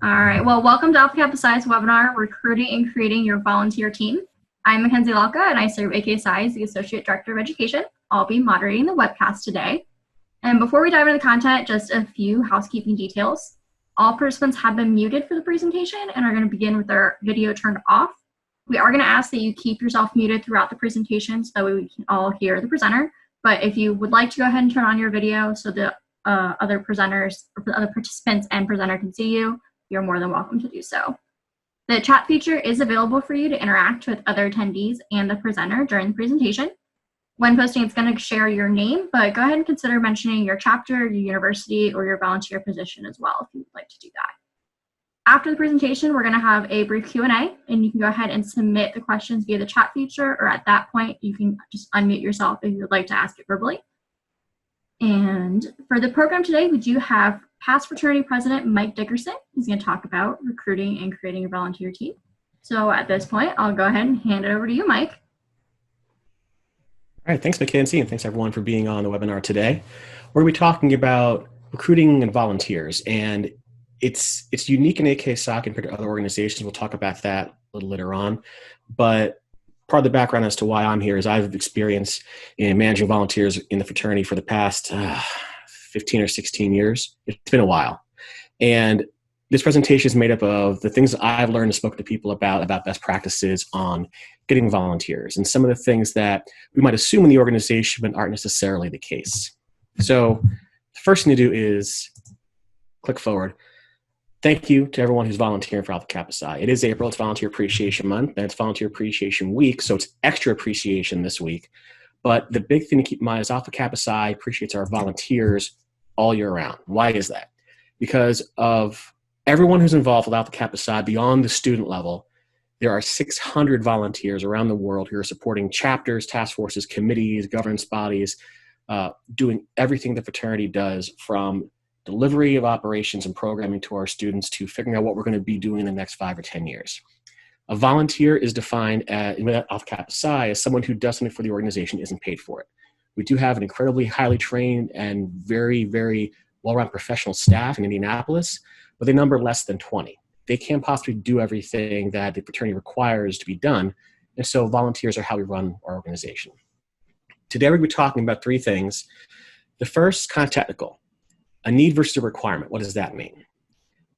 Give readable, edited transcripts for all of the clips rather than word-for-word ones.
All right. Well, welcome to Kappa Psi's webinar, Recruiting and Creating Your Volunteer Team. I'm Mackenzie Lalka, and I serve AK Psi as the Associate Director of Education. I'll be moderating the webcast today. And before we dive into the content, just a few housekeeping details. All participants have been muted for the presentation and are going to begin with their video turned off. We are going to ask that you keep yourself muted throughout the presentation so that way we can all hear the presenter. But if you would like to go ahead and turn on your video so the other presenters, or the other participants and presenter can see you, you're more than welcome to do so. The chat feature is available for you to interact with other attendees and the presenter during the presentation. When posting, it's going to share your name, but go ahead and consider mentioning your chapter, your university, or your volunteer position as well if you would like to do that. After the presentation, we're going to have a brief Q&A, and you can go ahead and submit the questions via the chat feature, or at that point, you can just unmute yourself if you would like to ask it verbally. And for the program today, we do have past fraternity president Mike Dickerson. He's going to talk about recruiting and creating a volunteer team. So at this point, I'll go ahead and hand it over to you, Mike. All right, thanks, Mackenzie, and thanks everyone for being on the webinar today. We're going to be talking about recruiting and volunteers, and it's unique in AK Psi compared to other organizations. We'll talk about that a little later on, but part of the background as to why I'm here is I've experience in managing volunteers in the fraternity for the past 15 or 16 years. It's been a while. And this presentation is made up of the things that I've learned and spoken to people about best practices on getting volunteers and some of the things that we might assume in the organization but aren't necessarily the case. So the first thing to do is click forward. Thank you to everyone who's volunteering for Alpha Kappa Psi. It is April, it's Volunteer Appreciation Month, and it's Volunteer Appreciation Week, so it's extra appreciation this week. But the big thing to keep in mind is Alpha Kappa Psi appreciates our volunteers all year round. Why is that? Because of everyone who's involved with Alpha Kappa Psi beyond the student level, there are 600 volunteers around the world who are supporting chapters, task forces, committees, governance bodies, doing everything the fraternity does from delivery of operations and programming to our students to figuring out what we're going to be doing in the next 5 or 10 years. A volunteer is defined in Alpha Kappa Psi as someone who does something for the organization, isn't paid for it. We do have an incredibly highly trained and very, very well-run professional staff in Indianapolis, but they number less than 20. They can't possibly do everything that the fraternity requires to be done, and so volunteers are how we run our organization. Today we're going to be talking about 3 things. The first, kind of technical. A need versus a requirement. What does that mean?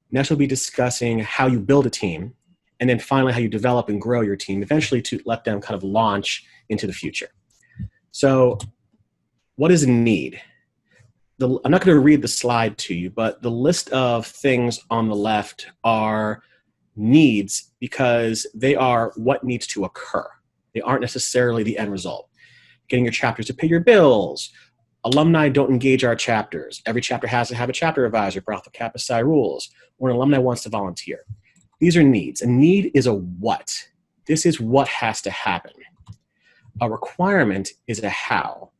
Next, we'll be discussing how you build a team, and then finally how you develop and grow your team, eventually to let them kind of launch into the future. So what is a need? I'm not going to read the slide to you, but the list of things on the left are needs because they are what needs to occur. They aren't necessarily the end result. Getting your chapters to pay your bills. Alumni don't engage our chapters. Every chapter has to have a chapter advisor for Alpha Kappa Psi rules, or an alumni wants to volunteer. These are needs. A need is a what. This is what has to happen. A requirement is a how.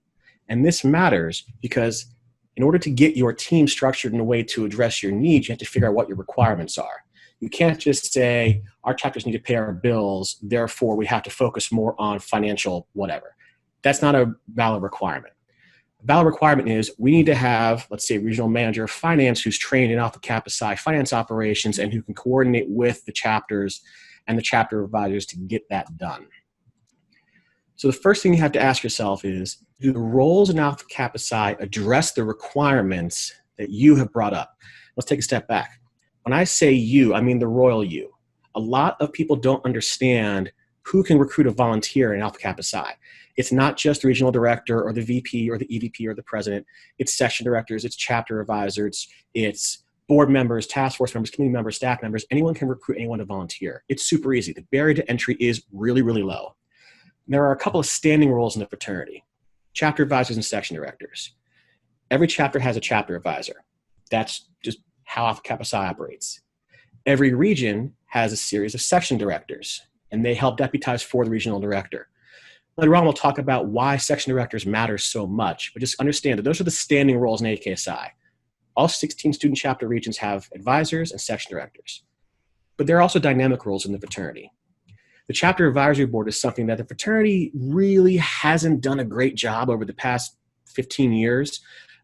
And this matters because in order to get your team structured in a way to address your needs, you have to figure out what your requirements are. You can't just say, our chapters need to pay our bills, therefore we have to focus more on financial whatever. That's not a valid requirement. Valid requirement is we need to have, let's say, a regional manager of finance who's trained in Alpha Kappa Psi finance operations and who can coordinate with the chapters and the chapter advisors to get that done. So the first thing you have to ask yourself is, do the roles in Alpha Kappa Psi address the requirements that you have brought up? Let's take a step back. When I say you, I mean the royal you. A lot of people don't understand who can recruit a volunteer in Alpha Kappa Psi. It's not just the regional director or the VP or the EVP or the president. It's section directors, it's chapter advisors, it's board members, task force members, committee members, staff members. Anyone can recruit anyone to volunteer. It's super easy. The barrier to entry is really, really low. There are a couple of standing roles in the fraternity: chapter advisors and section directors. Every chapter has a chapter advisor. That's just how Alpha Kappa Psi operates. Every region has a series of section directors, and they help deputize for the regional director. Later on, we'll talk about why section directors matter so much, but just understand that those are the standing roles in AK Psi. All 16 student chapter regions have advisors and section directors, but there are also dynamic roles in the fraternity. The chapter advisory board is something that the fraternity really hasn't done a great job over the past 15 years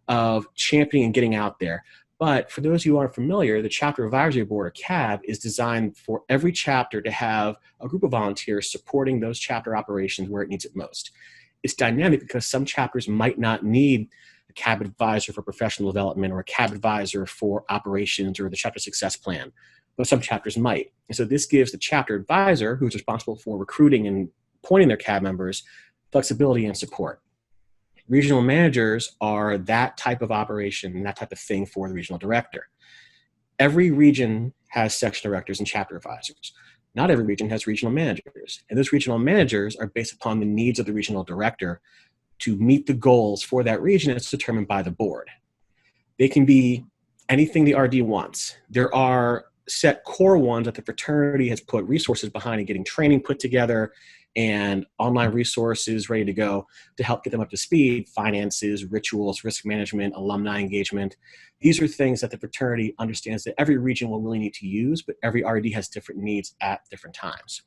of championing and getting out there. But for those of you who aren't familiar, the Chapter Advisory Board, or CAB, is designed for every chapter to have a group of volunteers supporting those chapter operations where it needs it most. It's dynamic because some chapters might not need a CAB advisor for professional development or a CAB advisor for operations or the chapter success plan, but some chapters might. And so this gives the chapter advisor, who's responsible for recruiting and appointing their CAB members, flexibility and support. Regional managers are that type of operation and that type of thing for the regional director. Every region has section directors and chapter advisors. Not every region has regional managers. And those regional managers are based upon the needs of the regional director to meet the goals for that region as determined by the board. They can be anything the RD wants. There are set core ones that the fraternity has put resources behind in getting training put together and online resources ready to go to help get them up to speed: finances, rituals, risk management, alumni engagement. These are things that the fraternity understands that every region will really need to use, but every RD has different needs at different times.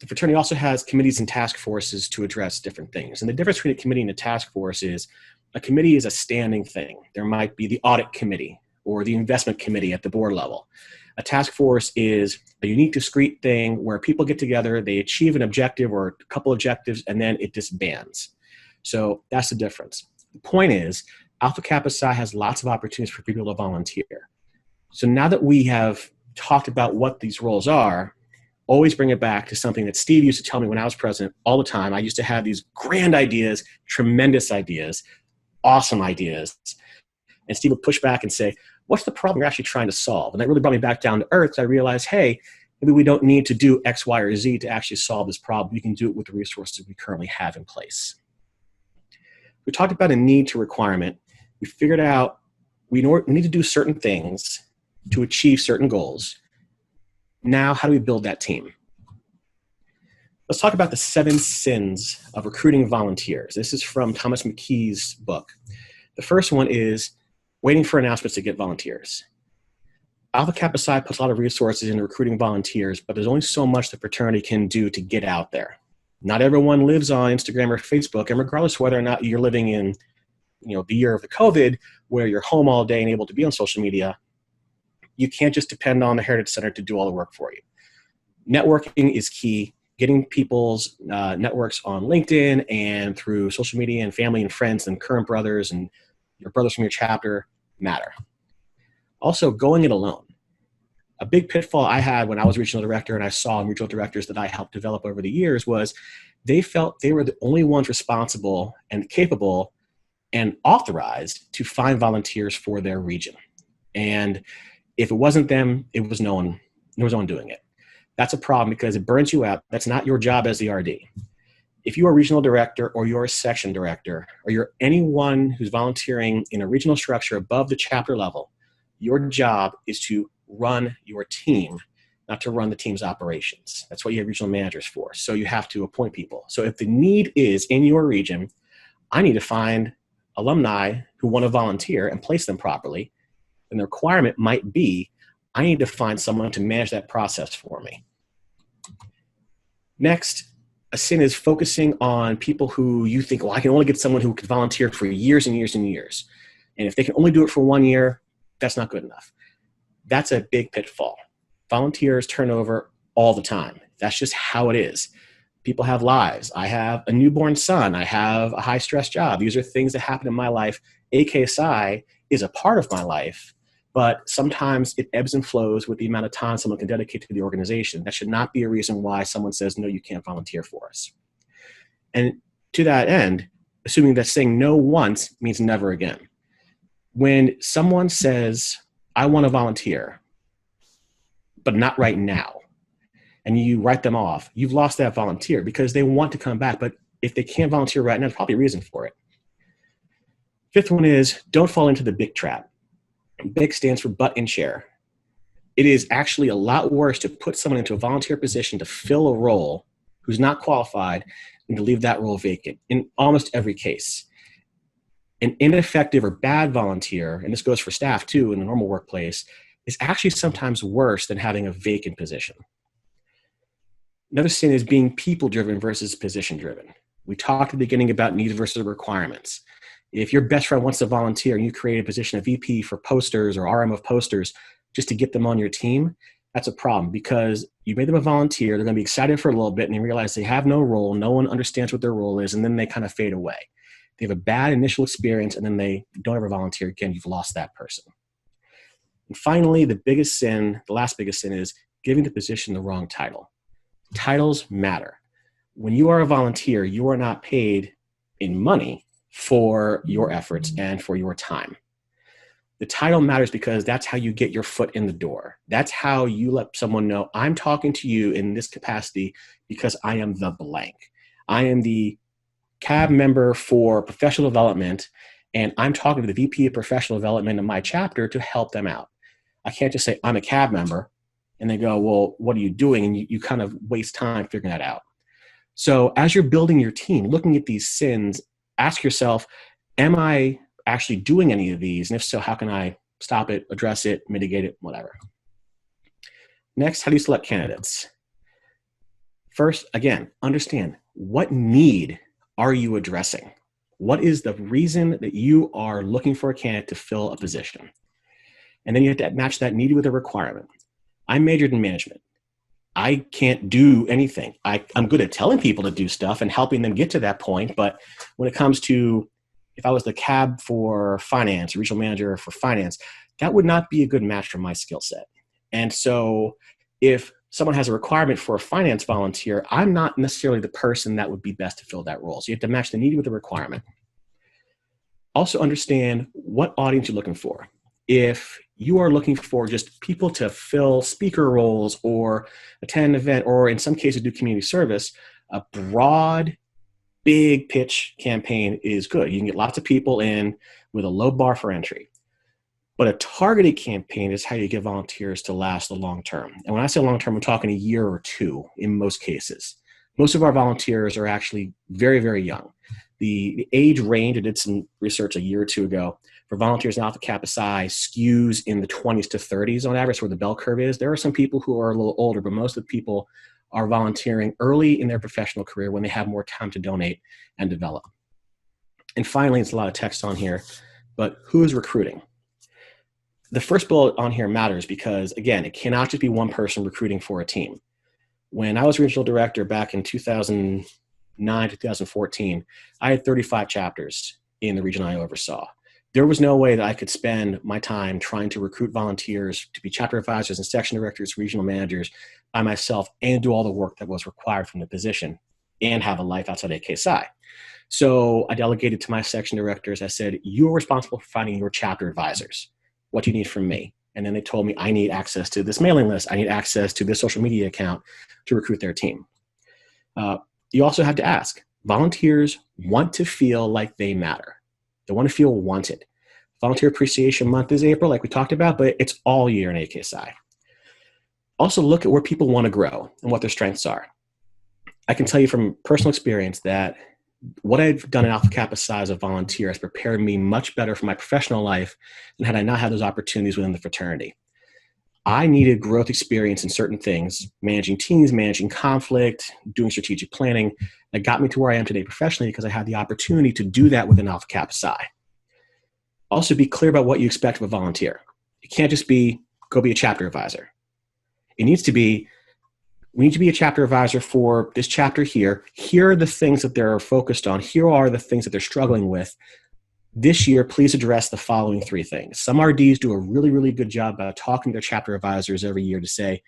The fraternity also has committees and task forces to address different things. And the difference between a committee and a task force is a committee is a standing thing. There might be the audit committee or the investment committee at the board level. A task force is a unique, discrete thing where people get together, they achieve an objective or a couple objectives, and then it disbands. So that's the difference. The point is, Alpha Kappa Psi has lots of opportunities for people to volunteer. So now that we have talked about what these roles are, always bring it back to something that Steve used to tell me when I was president all the time. I used to have these grand ideas, tremendous ideas, awesome ideas. And Steve would push back and say, what's the problem you're actually trying to solve? And that really brought me back down to earth. I realized, hey, maybe we don't need to do X, Y, or Z to actually solve this problem. We can do it with the resources we currently have in place. We talked about a need to requirement. We figured out we need to do certain things to achieve certain goals. Now, how do we build that team? Let's talk about the 7 sins of recruiting volunteers. This is from Thomas McKee's book. The first one is waiting for announcements to get volunteers. Alpha Kappa Psi puts a lot of resources into recruiting volunteers, but there's only so much the fraternity can do to get out there. Not everyone lives on Instagram or Facebook, and regardless of whether or not you're living in the year of the COVID, where you're home all day and able to be on social media, you can't just depend on the Heritage Center to do all the work for you. Networking is key. Getting people's networks on LinkedIn and through social media and family and friends and current brothers and your brothers from your chapter matter. Also, going it alone. A big pitfall I had when I was regional director and I saw regional directors that I helped develop over the years was they felt they were the only ones responsible and capable and authorized to find volunteers for their region. And if it wasn't them, it was no one doing it. That's a problem because it burns you out. That's not your job as the RD. If you are a regional director or you're a section director or you're anyone who's volunteering in a regional structure above the chapter level, your job is to run your team, not to run the team's operations. That's what you have regional managers for. So you have to appoint people. So if the need is in your region, I need to find alumni who want to volunteer and place them properly. And the requirement might be, I need to find someone to manage that process for me. Next, a sin is focusing on people who you think, well, I can only get someone who could volunteer for years and years and years. And if they can only do it for 1 year, that's not good enough. That's a big pitfall. Volunteers turn over all the time. That's just how it is. People have lives. I have a newborn son. I have a high-stress job. These are things that happen in my life. AK Psi is a part of my life, but sometimes it ebbs and flows with the amount of time someone can dedicate to the organization. That should not be a reason why someone says, no, you can't volunteer for us. And to that end, assuming that saying no once means never again. When someone says, I want to volunteer, but not right now, and you write them off, you've lost that volunteer because they want to come back. But if they can't volunteer right now, there's probably a reason for it. Fifth one is don't fall into the big trap. BIG stands for butt in chair. It is actually a lot worse to put someone into a volunteer position to fill a role who's not qualified and to leave that role vacant in almost every case. An ineffective or bad volunteer, and this goes for staff too in the normal workplace, is actually sometimes worse than having a vacant position. Another sin is being people-driven versus position-driven. We talked at the beginning about needs versus requirements. If your best friend wants to volunteer and you create a position of VP for posters or RM of posters just to get them on your team, that's a problem because you made them a volunteer. They're going to be excited for a little bit and they realize they have no role. No one understands what their role is. And then they kind of fade away. They have a bad initial experience and then they don't ever volunteer again. You've lost that person. And finally, the last biggest sin is giving the position the wrong title. Titles matter. When you are a volunteer, you are not paid in money for your efforts and for your time. The title matters because that's how you get your foot in the door. That's how you let someone know, I'm talking to you in this capacity because I am the blank. I am the CAB member for professional development, and I'm talking to the VP of professional development in my chapter to help them out. I can't just say, I'm a CAB member, and they go, well, what are you doing? And you kind of waste time figuring that out. So as you're building your team, looking at these sins, ask yourself, am I actually doing any of these? And if so, how can I stop it, address it, mitigate it, whatever? Next, how do you select candidates? First, again, understand what need are you addressing? What is the reason that you are looking for a candidate to fill a position? And then you have to match that need with a requirement. I majored in management. I can't do anything. I'm good at telling people to do stuff and helping them get to that point. But when it comes to, if I was the CAB for finance, regional manager for finance, that would not be a good match for my skill set. And so if someone has a requirement for a finance volunteer, I'm not necessarily the person that would be best to fill that role. So you have to match the need with the requirement. Also understand what audience you're looking for. If you are looking for just people to fill speaker roles or attend an event, or in some cases do community service, a broad, big pitch campaign is good. You can get lots of people in with a low bar for entry. But a targeted campaign is how you get volunteers to last the long term. And when I say long term, I'm talking a year or two in most cases. Most of our volunteers are actually very, very young. The age range, I did some research a year or two ago, for volunteers in Alpha Kappa Psi skews in the 20s to 30s on average, where the bell curve is. There are some people who are a little older, but most of the people are volunteering early in their professional career when they have more time to donate and develop. And finally, it's a lot of text on here, but who is recruiting? The first bullet on here matters because, again, it cannot just be one person recruiting for a team. When I was regional director back in 2009, 2014, I had 35 chapters in the region I oversaw. There was no way that I could spend my time trying to recruit volunteers to be chapter advisors and section directors, regional managers by myself and do all the work that was required from the position and have a life outside AK Psi. So I delegated to my section directors. I said, you are responsible for finding your chapter advisors. What do you need from me? And then they told me, I need access to this mailing list. I need access to this social media account to recruit their team. You also have to ask, volunteers want to feel like they matter. They want to feel wanted. Volunteer Appreciation Month is April, like we talked about, but it's all year in AK Psi. Also look at where people want to grow and what their strengths are. I can tell you from personal experience that what I've done in Alpha Kappa Psi as a volunteer has prepared me much better for my professional life than had I not had those opportunities within the fraternity. I needed growth experience in certain things, managing teams, managing conflict, doing strategic planning, that got me to where I am today professionally because I had the opportunity to do that within Alpha Kappa Psi. Also be clear about what you expect of a volunteer. It can't just be, go be a chapter advisor. It needs to be, we need to be a chapter advisor for this chapter here. Here are the things that they're focused on. Here are the things that they're struggling with. This year, please address the following 3 things. Some RDs do a really, really good job about talking to their chapter advisors every year to say,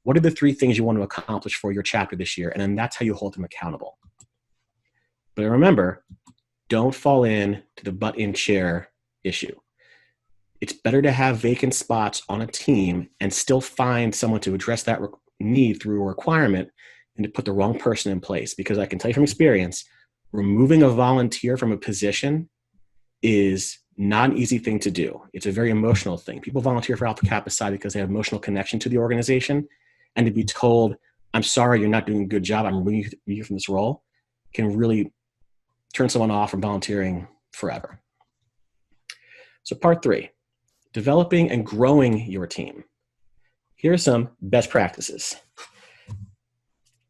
what are the 3 things you want to accomplish for your chapter this year? And then that's how you hold them accountable. But remember, don't fall in to the butt-in chair issue. It's better to have vacant spots on a team and still find someone to address that need through a requirement than to put the wrong person in place. Because I can tell you from experience, removing a volunteer from a position is not an easy thing to do. It's a very emotional thing. People volunteer for Alpha Kappa Psi because they have emotional connection to the organization, and to be told, I'm sorry, you're not doing a good job, I'm removing you from this role, can really turn someone off from volunteering forever. So part 3, developing and growing your team. Here are some best practices.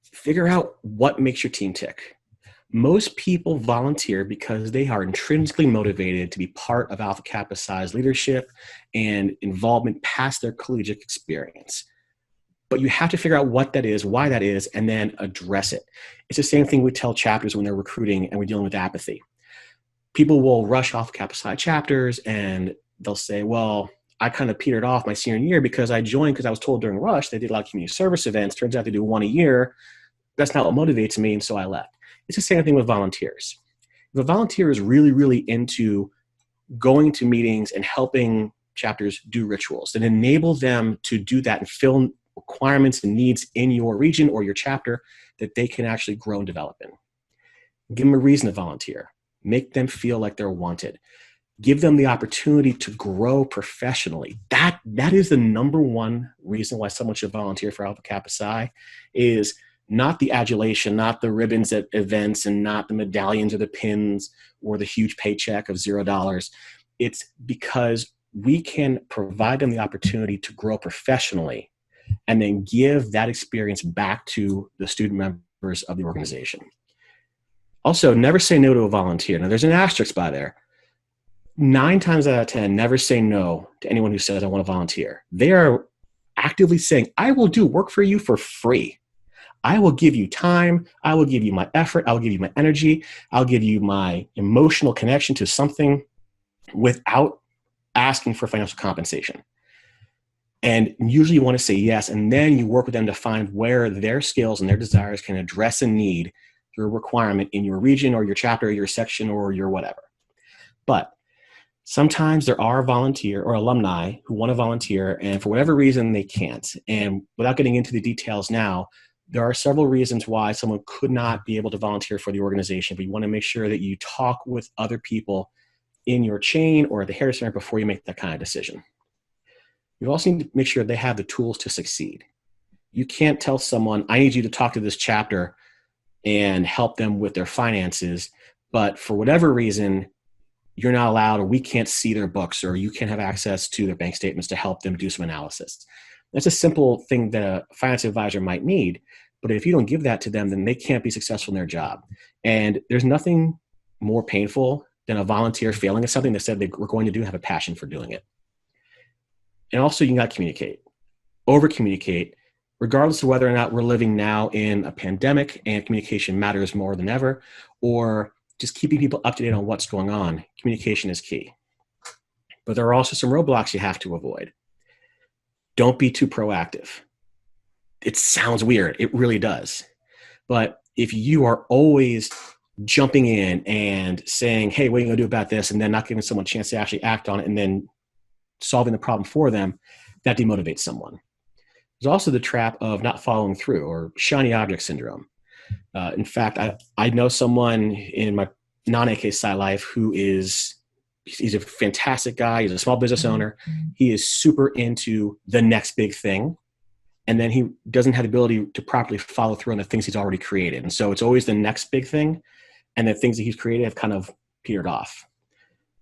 Figure out what makes your team tick. Most people volunteer because they are intrinsically motivated to be part of Alpha Kappa Psi's leadership and involvement past their collegiate experience. But you have to figure out what that is, why that is, and then address it. It's the same thing we tell chapters when they're recruiting and we're dealing with apathy. People will rush off Kappa Psi chapters and they'll say, well, I kind of petered off my senior year because I joined because I was told during rush they did a lot of community service events. Turns out they do one a year. That's not what motivates me, and so I left. It's the same thing with volunteers. If a volunteer is really, really into going to meetings and helping chapters do rituals, then enable them to do that and fill requirements and needs in your region or your chapter that they can actually grow and develop in. Give them a reason to volunteer. Make them feel like they're wanted. Give them the opportunity to grow professionally. That is the number one reason why someone should volunteer for Alpha Kappa Psi, is not the adulation, not the ribbons at events, and not the medallions or the pins or the huge paycheck of $0. It's because we can provide them the opportunity to grow professionally and then give that experience back to the student members of the organization. Also, never say no to a volunteer. Now, there's an asterisk by there. 9 times out of 10, never say no to anyone who says, I want to volunteer. They are actively saying, I will do work for you for free. I will give you time. I will give you my effort. I'll give you my energy. I'll give you my emotional connection to something without asking for financial compensation. And usually you want to say yes, and then you work with them to find where their skills and their desires can address a need through a requirement in your region or your chapter or your section or your whatever. But sometimes there are volunteer or alumni who want to volunteer, and for whatever reason they can't. And without getting into the details now, there are several reasons why someone could not be able to volunteer for the organization, but you want to make sure that you talk with other people in your chain or at the Heritage Center before you make that kind of decision. You also need to make sure they have the tools to succeed. You can't tell someone, I need you to talk to this chapter and help them with their finances, but for whatever reason, you're not allowed, or we can't see their books, or you can't have access to their bank statements to help them do some analysis. That's a simple thing that a finance advisor might need, but if you don't give that to them, then they can't be successful in their job. And there's nothing more painful than a volunteer failing at something they said they were going to do and have a passion for doing it. And also, you got to communicate, over-communicate, regardless of whether or not we're living now in a pandemic and communication matters more than ever, or just keeping people up to date on what's going on. Communication is key. But there are also some roadblocks you have to avoid. Don't be too proactive. It sounds weird. It really does. But if you are always jumping in and saying, hey, what are you going to do about this? And then not giving someone a chance to actually act on it and then solving the problem for them, that demotivates someone. There's also the trap of not following through, or shiny object syndrome. In fact, I know someone in my non-AK Psi life who he's a fantastic guy. He's a small business owner. He is super into the next big thing. And then he doesn't have the ability to properly follow through on the things he's already created. And so it's always the next big thing. And the things that he's created have kind of petered off.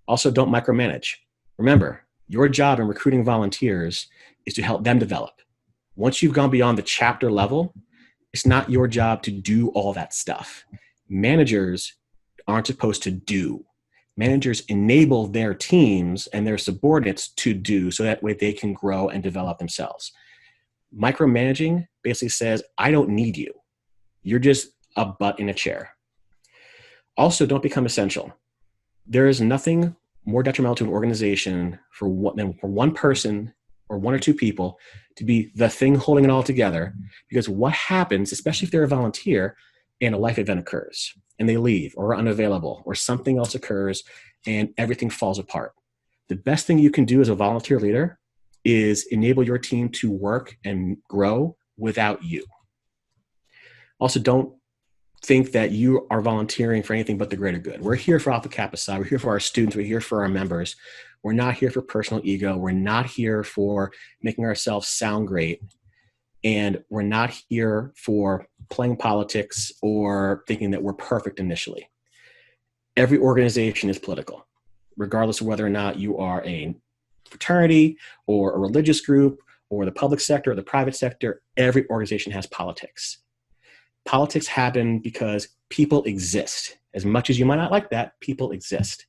Also, don't micromanage. Remember, your job in recruiting volunteers is to help them develop. Once you've gone beyond the chapter level, it's not your job to do all that stuff. Managers aren't supposed to do. Managers enable their teams and their subordinates to do, so that way they can grow and develop themselves. Micromanaging basically says, I don't need you. You're just a butt in a chair. Also, don't become essential. There is nothing more detrimental to an organization than for one person or one or two people to be the thing holding it all together. Because what happens, especially if they're a volunteer and a life event occurs and they leave or are unavailable or something else occurs and everything falls apart. The best thing you can do as a volunteer leader is enable your team to work and grow without you. Also, don't think that you are volunteering for anything but the greater good. We're here for Alpha Kappa Psi. We're here for our students. We're here for our members. We're not here for personal ego. We're not here for making ourselves sound great. And we're not here for playing politics or thinking that we're perfect initially. Every organization is political, regardless of whether or not you are a fraternity or a religious group or the public sector or the private sector. Every organization has politics. Politics happen because people exist. As much as you might not like that, people exist.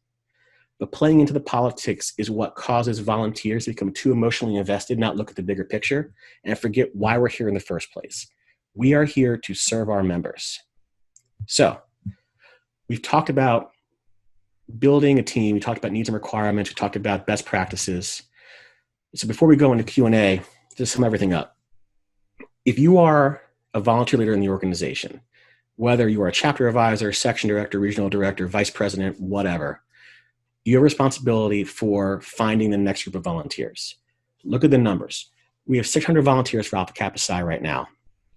But playing into the politics is what causes volunteers to become too emotionally invested, not look at the bigger picture, and forget why we're here in the first place. We are here to serve our members. So we've talked about building a team. We talked about needs and requirements. We talked about best practices. So before we go into Q&A, just sum everything up. If you are a volunteer leader in the organization, whether you are a chapter advisor, section director, regional director, vice president, whatever, you have responsibility for finding the next group of volunteers. Look at the numbers. We have 600 volunteers for Alpha Kappa Psi right now.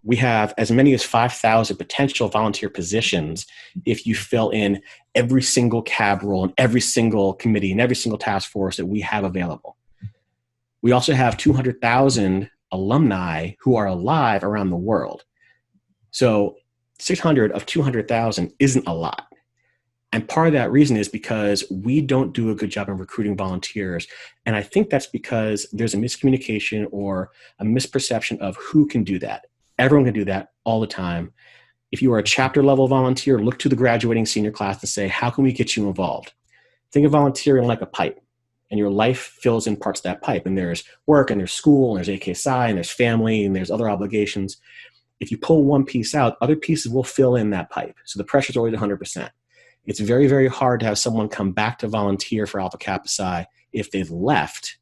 We have as many as 5,000 potential volunteer positions if you fill in every single CAB role and every single committee and every single task force that we have available. We also have 200,000 alumni who are alive around the world. So 600 of 200,000 isn't a lot. And part of that reason is because we don't do a good job of recruiting volunteers. And I think that's because there's a miscommunication or a misperception of who can do that. Everyone can do that all the time. If you are a chapter level volunteer, look to the graduating senior class to say, how can we get you involved? Think of volunteering like a pipe, and your life fills in parts of that pipe. And there's work, and there's school, and there's AK Psi, and there's family, and there's other obligations. If you pull one piece out, other pieces will fill in that pipe. So the pressure is always 100%. It's very, very hard to have someone come back to volunteer for Alpha Kappa Psi if they've left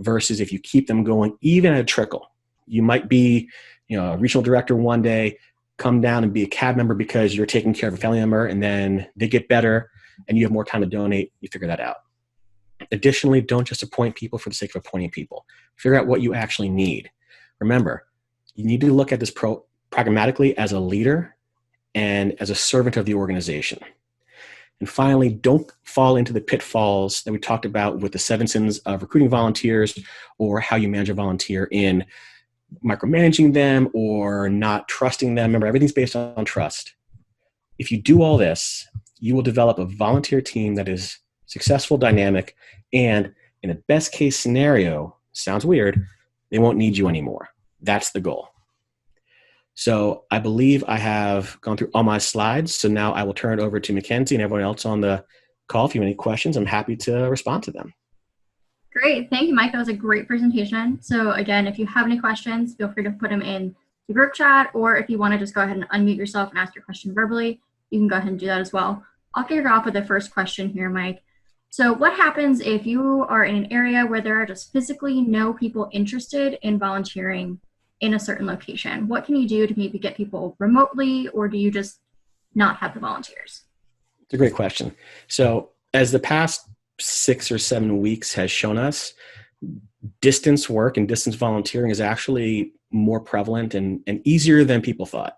versus if you keep them going even at a trickle. You might be, a regional director one day, come down and be a CAB member because you're taking care of a family member, and then they get better and you have more time to donate. You figure that out. Additionally, don't just appoint people for the sake of appointing people. Figure out what you actually need. Remember, you need to look at this pragmatically as a leader and as a servant of the organization. And finally, don't fall into the pitfalls that we talked about with the 7 sins of recruiting volunteers or how you manage a volunteer in micromanaging them or not trusting them. Remember, everything's based on trust. If you do all this, you will develop a volunteer team that is successful, dynamic, and in a best case scenario, sounds weird, they won't need you anymore. That's the goal. So I believe I have gone through all my slides. So now I will turn it over to Mackenzie and everyone else on the call. If you have any questions, I'm happy to respond to them. Great. Thank you, Mike. That was a great presentation. So again, if you have any questions, feel free to put them in the group chat, or if you want to just go ahead and unmute yourself and ask your question verbally, you can go ahead and do that as well. I'll kick it off with the first question here, Mike. So what happens if you are in an area where there are just physically no people interested in volunteering in a certain location? What can you do to maybe get people remotely, or do you just not have the volunteers? It's a great question. So as the past 6 or 7 weeks has shown us, distance work and distance volunteering is actually more prevalent and easier than people thought.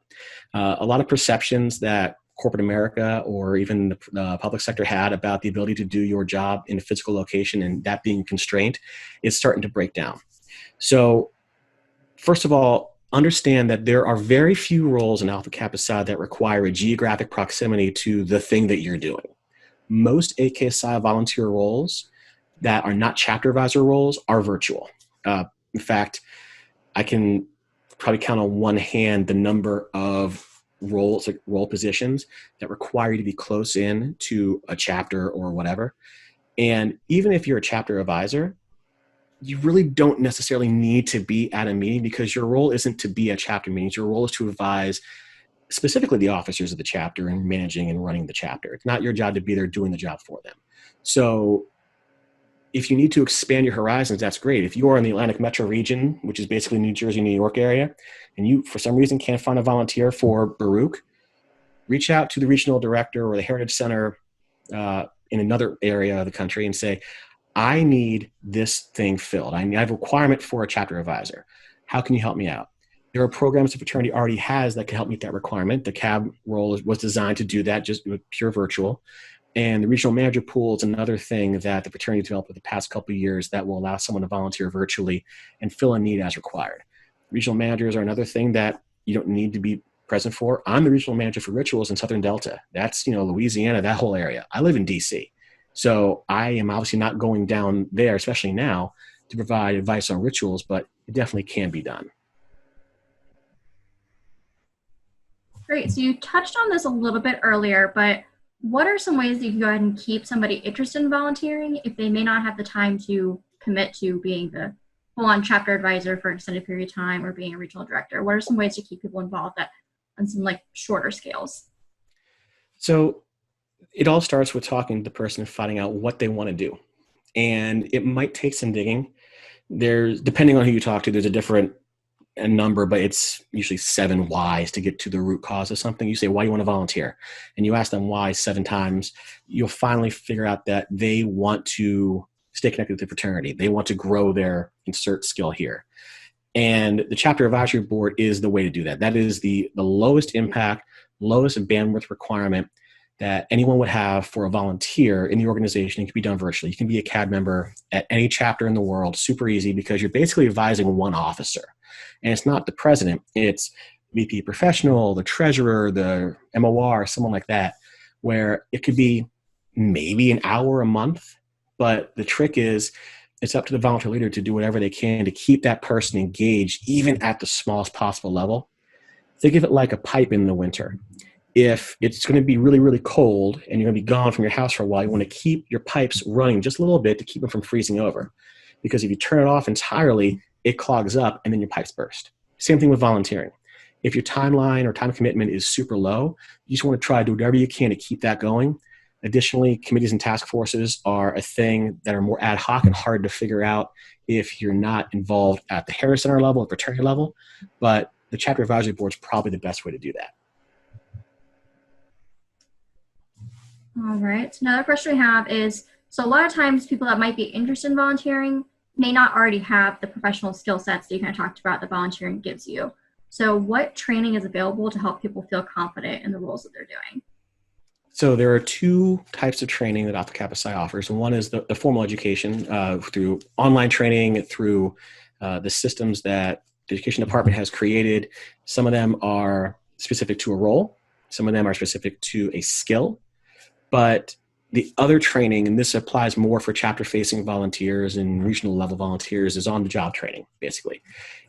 A lot of perceptions that corporate America or even the public sector had about the ability to do your job in a physical location and that being a constraint is starting to break down. So first of all, understand that there are very few roles in Alpha Kappa Psi that require a geographic proximity to the thing that you're doing. Most AK Psi volunteer roles that are not chapter advisor roles are virtual. In fact, I can probably count on one hand the number of roles, like role positions that require you to be close in to a chapter or whatever. And even if you're a chapter advisor, you really don't necessarily need to be at a meeting because your role isn't to be at chapter meetings. Your role is to advise specifically the officers of the chapter and managing and running the chapter. It's not your job to be there doing the job for them. So if you need to expand your horizons, that's great. If you are in the Atlantic metro region, which is basically New Jersey, New York area, and you, for some reason, can't find a volunteer for Baruch, reach out to the regional director or the Heritage Center in another area of the country and say, I need this thing filled. I have a requirement for a chapter advisor. How can you help me out? There are programs the fraternity already has that can help meet that requirement. The CAB role was designed to do that, just pure virtual. And the regional manager pool is another thing that the fraternity developed over the past couple of years that will allow someone to volunteer virtually and fill a need as required. Regional managers are another thing that you don't need to be present for. I'm the regional manager for rituals in Southern Delta. That's, Louisiana, that whole area. I live in DC. So I am obviously not going down there, especially now, to provide advice on rituals, but it definitely can be done. Great. So you touched on this a little bit earlier, but what are some ways that you can go ahead and keep somebody interested in volunteering if they may not have the time to commit to being the full-on chapter advisor for an extended period of time or being a regional director? What are some ways to keep people involved on some like shorter scales? So it all starts with talking to the person and finding out what they want to do. And it might take some digging. There's, depending on who you talk to, there's a different number, but it's usually 7 whys to get to the root cause of something. You say, why do you want to volunteer? And you ask them why 7 times, you'll finally figure out that they want to stay connected to the fraternity. They want to grow their insert skill here. And the chapter advisory board is the way to do that. That is the lowest impact, lowest bandwidth requirement that anyone would have for a volunteer in the organization. It can be done virtually. You can be a CAD member at any chapter in the world, super easy, because you're basically advising one officer. And it's not the president, it's VP professional, the treasurer, the MOR, someone like that, where it could be maybe an hour a month. But the trick is it's up to the volunteer leader to do whatever they can to keep that person engaged, even at the smallest possible level. Think of it like a pipe in the winter. If it's going to be really, really cold and you're going to be gone from your house for a while, you want to keep your pipes running just a little bit to keep them from freezing over. Because if you turn it off entirely, it clogs up and then your pipes burst. Same thing with volunteering. If your timeline or time commitment is super low, you just want to try to do whatever you can to keep that going. Additionally, committees and task forces are a thing that are more ad hoc and hard to figure out if you're not involved at the Harris Center level, or fraternity level, but the chapter advisory board is probably the best way to do that. All right. So another question we have is, so a lot of times people that might be interested in volunteering may not already have the professional skill sets that you kind of talked about that volunteering gives you. So what training is available to help people feel confident in the roles that they're doing? So there are 2 types of training that Alpha Kappa Psi offers. One is the formal education through online training, through the systems that the education department has created. Some of them are specific to a role. Some of them are specific to a skill. But the other training, and this applies more for chapter-facing volunteers and regional level volunteers, is on-the-job training, basically.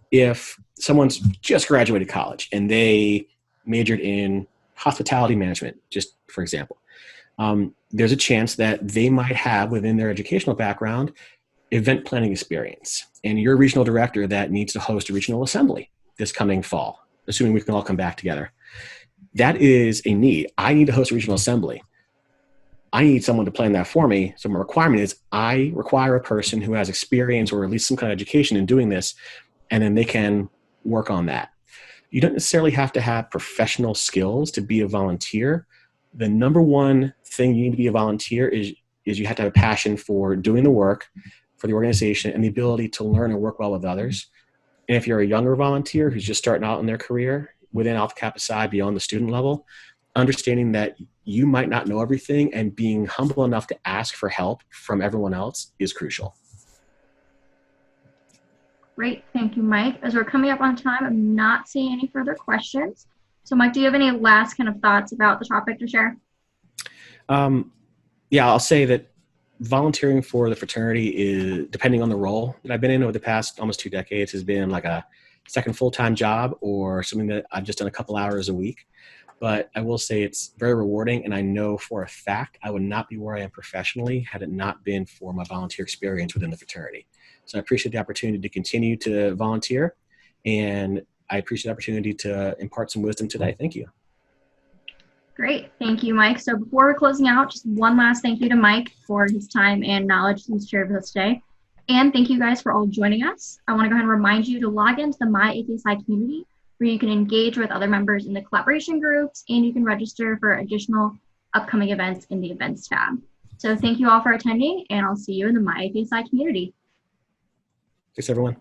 If someone's just graduated college and they majored in hospitality management, just for example, there's a chance that they might have within their educational background event planning experience. And you're a regional director that needs to host a regional assembly this coming fall, assuming we can all come back together. That is a need. I need to host a regional assembly. I need someone to plan that for me. So my requirement is I require a person who has experience or at least some kind of education in doing this, and then they can work on that. You don't necessarily have to have professional skills to be a volunteer. The number one thing you need to be a volunteer is you have to have a passion for doing the work for the organization and the ability to learn and work well with others. And if you're a younger volunteer who's just starting out in their career within Alpha Kappa Psi beyond the student level, understanding that you might not know everything and being humble enough to ask for help from everyone else is crucial. Great. Thank you, Mike. As we're coming up on time, I'm not seeing any further questions. So Mike, do you have any last kind of thoughts about the topic to share? Yeah, I'll say that volunteering for the fraternity is, depending on the role that I've been in over the past almost 2 decades, has been like a second full-time job or something that I've just done a couple hours a week. But I will say it's very rewarding, and I know for a fact I would not be where I am professionally had it not been for my volunteer experience within the fraternity. So I appreciate the opportunity to continue to volunteer, and I appreciate the opportunity to impart some wisdom today. Thank you. Great. Thank you, Mike. So before we're closing out, just one last thank you to Mike for his time and knowledge he's shared with us today. And thank you guys for all joining us. I want to go ahead and remind you to log into the My AKSI community, where you can engage with other members in the collaboration groups, and you can register for additional upcoming events in the events tab. So thank you all for attending, and I'll see you in the My AKSI community. Thanks, everyone.